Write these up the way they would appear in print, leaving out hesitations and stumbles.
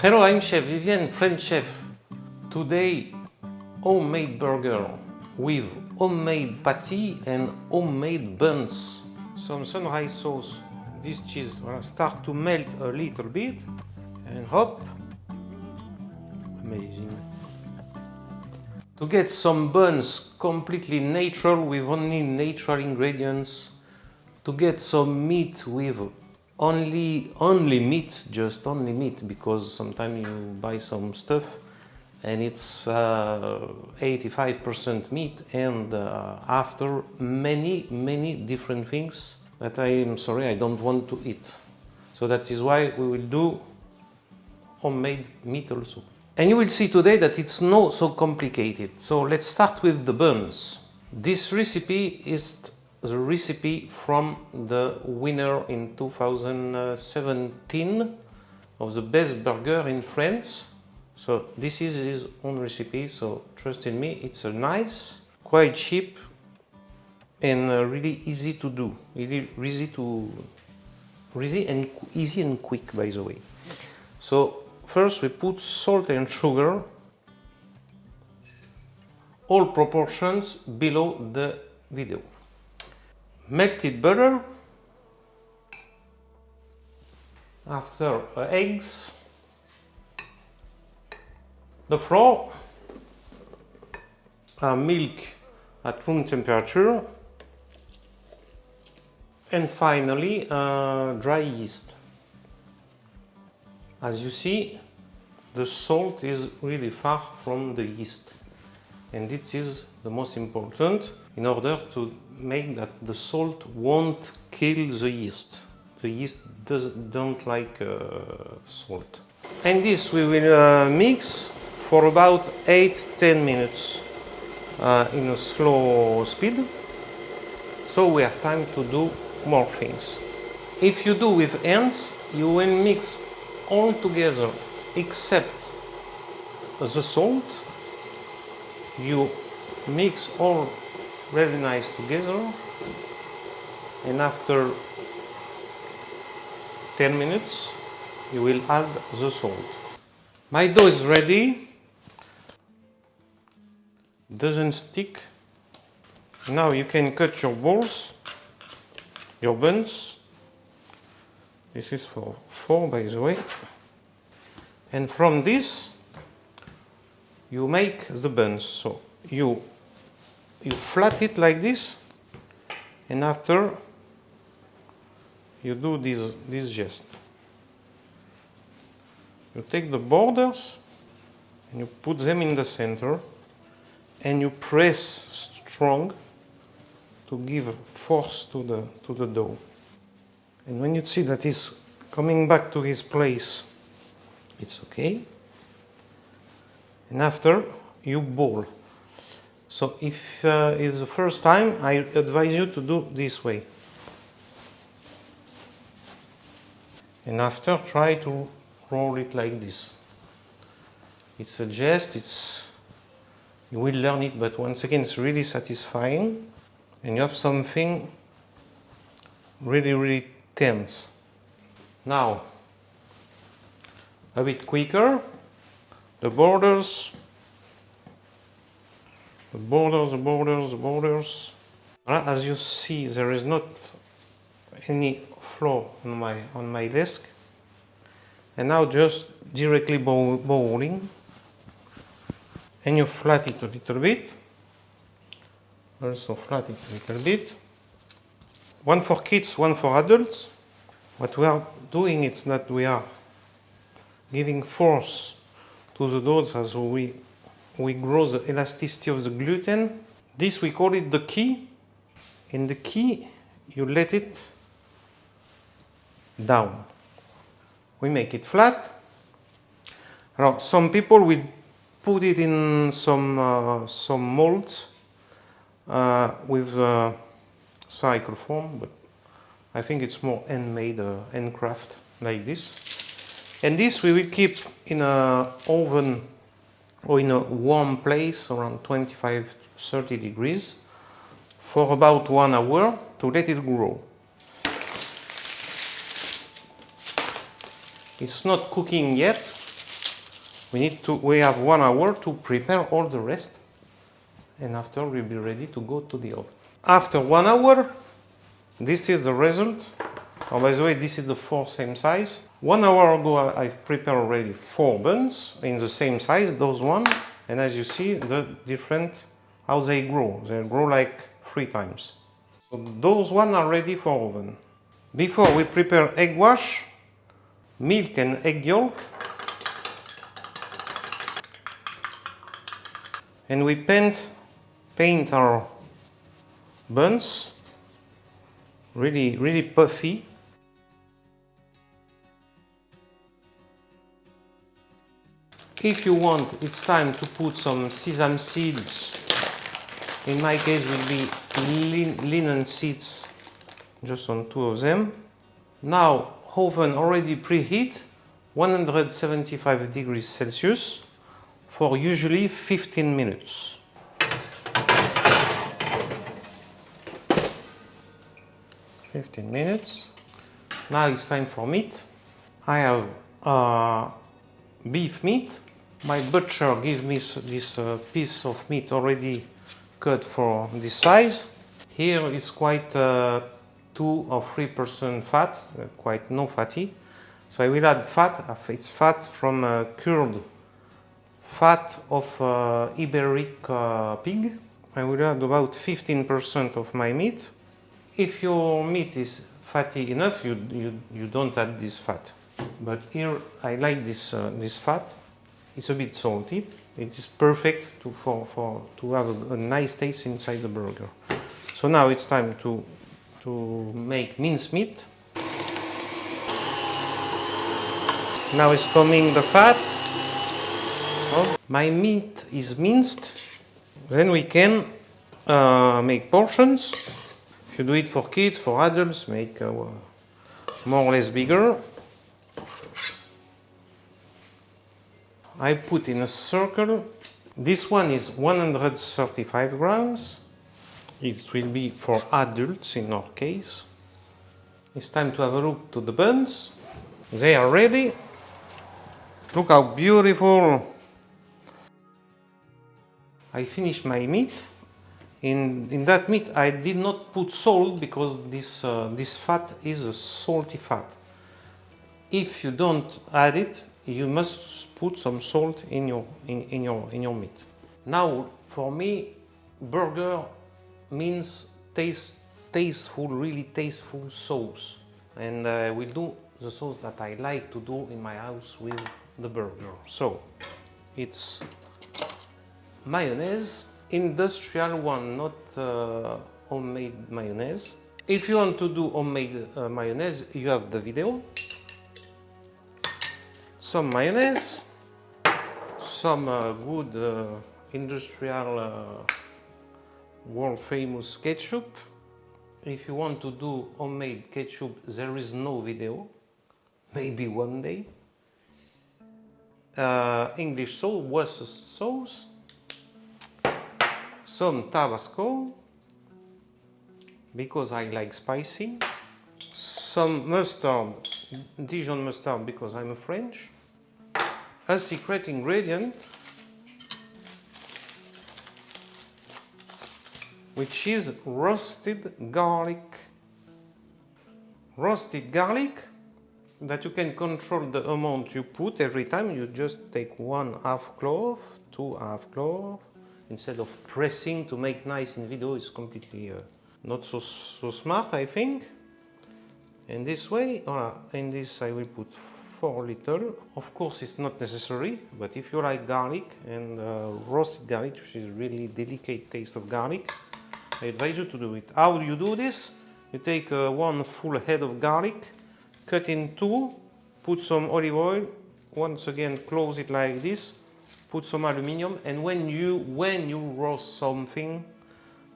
Hello, I'm Chef Vivien, French chef. Today, homemade burger with homemade patty and homemade buns. Some sunrise sauce. This cheese will start to melt a little bit and hop. Amazing. To get some buns completely natural with only natural ingredients. To get some meat with only meat, just only meat, because sometimes you buy some stuff and it's 85% meat, and after many different things that I am sorry I don't want to eat. So that is why we will do homemade meat also. And you will see today that it's not so complicated. So let's start with the buns. This recipe is the recipe from the winner in 2017 of the best burger in France. So this is his own recipe, so trust in me, it's a nice, quite cheap and really easy to do. Easy and quick, by the way. So first we put salt and sugar, all proportions below the video. Melted butter, after eggs, the flour, milk at room temperature, and finally dry yeast. As you see, the salt is really far from the yeast, and this is the most important in order to make that the salt won't kill the yeast. The yeast don't like salt. And this we will mix for about 8-10 minutes in a slow speed, so we have time to do more things. If you do with hands, you will mix all together except the salt. You mix all very nice together, and after 10 minutes you will add the salt. My dough is ready. Doesn't stick. Now you can cut your balls, your buns. This is for 4, by the way. And from this you make the buns. So you flat it like this, and after you do this gest. You take the borders and you put them in the center, and you press strong to give force to the dough. And when you see that it's coming back to his place, it's okay. And after you ball. So if it's the first time, I advise you to do this way. And after, try to roll it like this. It's a jest, you will learn it, but once again, it's really satisfying. And you have something really tense. Now, a bit quicker, the borders. As you see, there is not any flour on my desk. And now just directly bowling, and you flat it a little bit. Also flat it a little bit. One for kids, one for adults. What we are doing is that we are giving force to the dough as we grow the elasticity of the gluten. This we call it the key. In the key, you let it down. We make it flat. Now, some people will put it in some molds with cycle form, but I think it's more handmade, handcraft like this. And this we will keep in an oven or in a warm place around 25-30 degrees for about 1 hour to let it grow. It's not cooking yet, We have 1 hour to prepare all the rest, and after we'll be ready to go to the oven. After 1 hour, this is the result. Oh, by the way, this is the 4 same size. 1 hour ago, I've prepared already 4 buns in the same size, those one. And as you see, the different, how they grow. They grow like 3 times. So those one are ready for oven. Before we prepare egg wash, milk and egg yolk. And we paint our buns really puffy. If you want, it's time to put some sesame seeds. In my case, will be linen seeds, just on 2 of them. Now, oven already preheat, 175 degrees Celsius, for usually 15 minutes. Now it's time for meat. I have beef meat. My butcher gives me this piece of meat already cut for this size. Here it's quite 2 or 3% fat, quite no fatty. So I will add fat. It's fat from cured fat of Iberic pig. I will add about 15% of my meat. If your meat is fatty enough, you don't add this fat. But here I like this fat. It's a bit salty. It is perfect to have a nice taste inside the burger. So now it's time to make mincemeat. Now is coming the fat. Oh, my meat is minced. Then we can make portions. If you do it for kids, for adults, make more or less bigger. I put in a circle. This one is 135 grams. It will be for adults in our case. It's time to have a look to the buns. They are ready. Look how beautiful. I finished my meat. In that meat I did not put salt because this fat is a salty fat. If you don't add it, you must put some salt in your meat. Now, for me, burger means tasteful, really tasteful sauce, and I will do the sauce that I like to do in my house with the burger. So, it's mayonnaise, industrial one, not homemade mayonnaise. If you want to do homemade mayonnaise, you have the video. Some mayonnaise, some good industrial world famous ketchup. If you want to do homemade ketchup, there is no video, maybe one day. English sauce, Worcestershire sauce, some Tabasco, because I like spicy, some mustard, Dijon mustard, because I'm French, a secret ingredient, which is roasted garlic. Roasted garlic that you can control the amount you put every time. You just take 1/2 clove, 2/2 clove. Instead of pressing to make nice in video, it's completely not so smart, I think. And this way, in this I will put 4 little. Of course, it's not necessary, but if you like garlic and roasted garlic, which is really delicate taste of garlic, I advise you to do it. How do you do this? You take 1 full head of garlic, cut in 2, put some olive oil, once again close it like this, put some aluminium, and when you roast something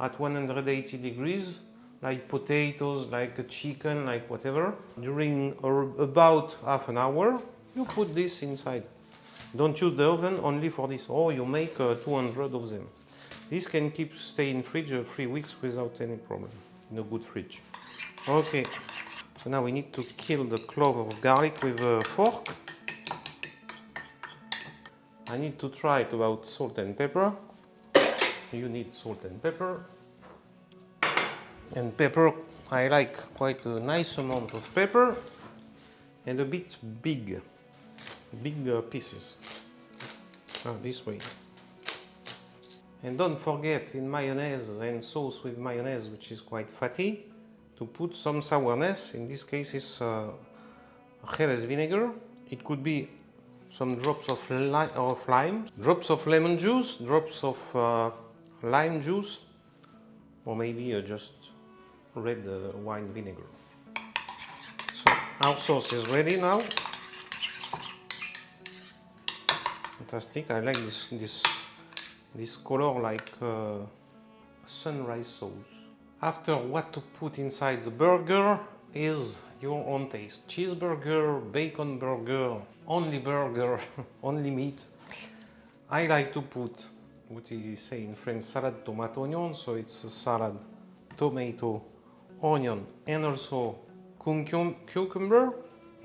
at 180 degrees, like potatoes, like a chicken, like whatever, during about half an hour, you put this inside. Don't use the oven only for this, or you make 200 of them. This can stay in fridge 3 weeks without any problem, in a good fridge. Okay, so now we need to kill the clove of garlic with a fork. I need to try it about salt and pepper. You need salt and pepper. And pepper, I like quite a nice amount of pepper and a bit big pieces. This way. And don't forget in mayonnaise and sauce with mayonnaise, which is quite fatty, to put some sourness. In this case it's Jerez vinegar. It could be some drops of lime, drops of lemon juice, drops of lime juice, or maybe just red wine vinegar. So our sauce is ready now. Fantastic. I like this color like sunrise sauce. After, what to put inside the burger is your own taste. Cheeseburger, bacon burger, only meat. I like to put what you say in French, salad tomate onion, so it's a salad, tomato, onion, and also cucumber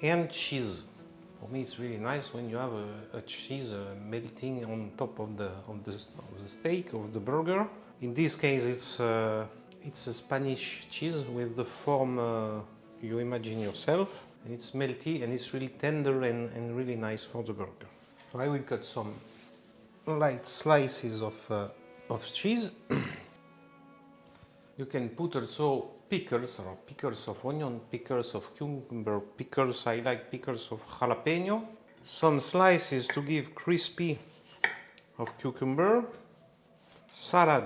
and cheese. For me, it's really nice when you have a cheese melting on top of the steak, of the burger. In this case, it's a Spanish cheese with the form you imagine yourself, and it's melty and it's really tender and really nice for the burger. So I will cut some light slices of cheese. You can put also pickles, or pickles of onion, pickles of cucumber, pickles, I like pickles of jalapeno. Some slices to give crispy of cucumber. Salad.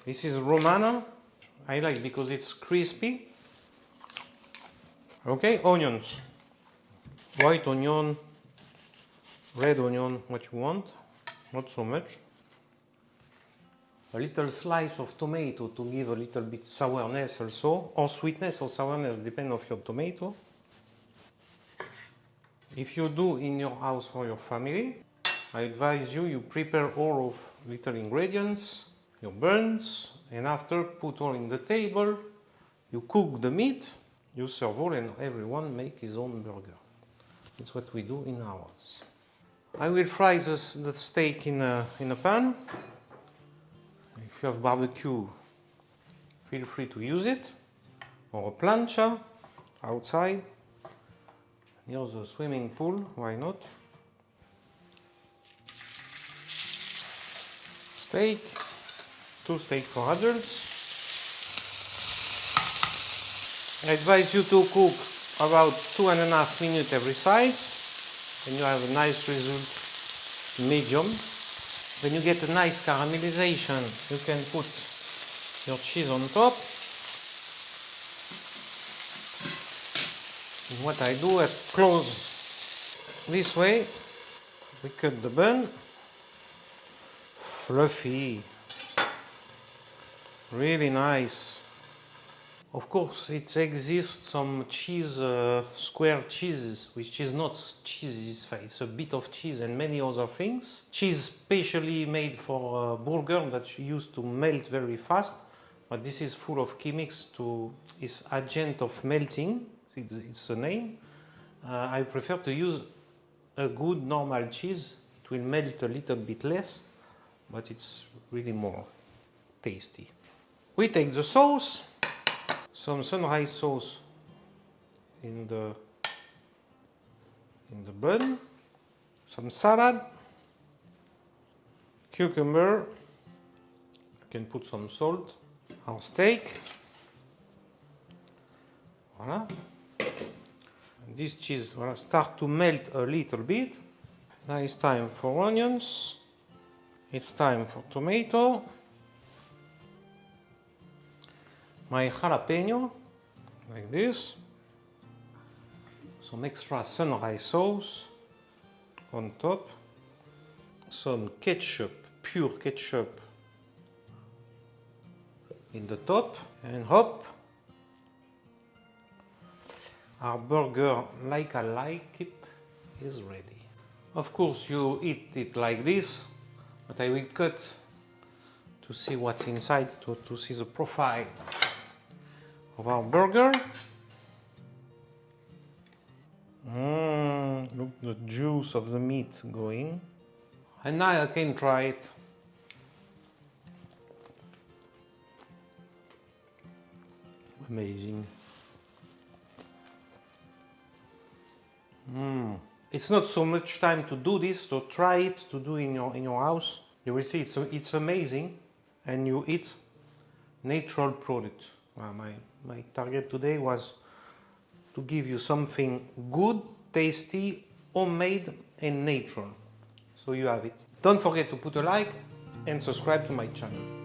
This is Romana. I like because it's crispy. Okay, onions. White onion, red onion, what you want, not so much. A little slice of tomato to give a little bit sourness also, or sweetness or sourness, depending on your tomato. If you do in your house for your family, I advise you prepare all of little ingredients, your buns, and after put all in the table, you cook the meat, you serve all, and everyone make his own burger. That's what we do in ours. I will fry the steak in a pan. If you have barbecue, feel free to use it, or a plancha outside, near the swimming pool, why not? Steak, 2 steaks for adults. I advise you to cook about 2.5 minutes every side, and you have a nice result, medium. When you get a nice caramelization, you can put your cheese on top. And what I do, I close this way. We cut the bun. Fluffy. Really nice. Of course, it exists some cheese, square cheeses, which is not cheese, it's a bit of cheese and many other things. Cheese specially made for burger that you use to melt very fast, but this is full of chemics it's agent of melting, it's the name. I prefer to use a good normal cheese. It will melt a little bit less, but it's really more tasty. We take the sauce. Some sunrise sauce in the bun, some salad, cucumber, you can put some salt, our steak, voila. And this cheese start to melt a little bit. Now it's time for onions, it's time for tomato. My jalapeno, like this, some extra sunrise sauce on top, some ketchup, pure ketchup in the top, and hop, our burger like I like it is ready. Of course you eat it like this, but I will cut to see what's inside, to see the profile of our burger. Look the juice of the meat going. And now I can try it. Amazing. It's not so much time to do this, so try it to do in your house. You will see it's amazing, and you eat natural product. My target today was to give you something good, tasty, homemade and natural. So you have it. Don't forget to put a like and subscribe to my channel.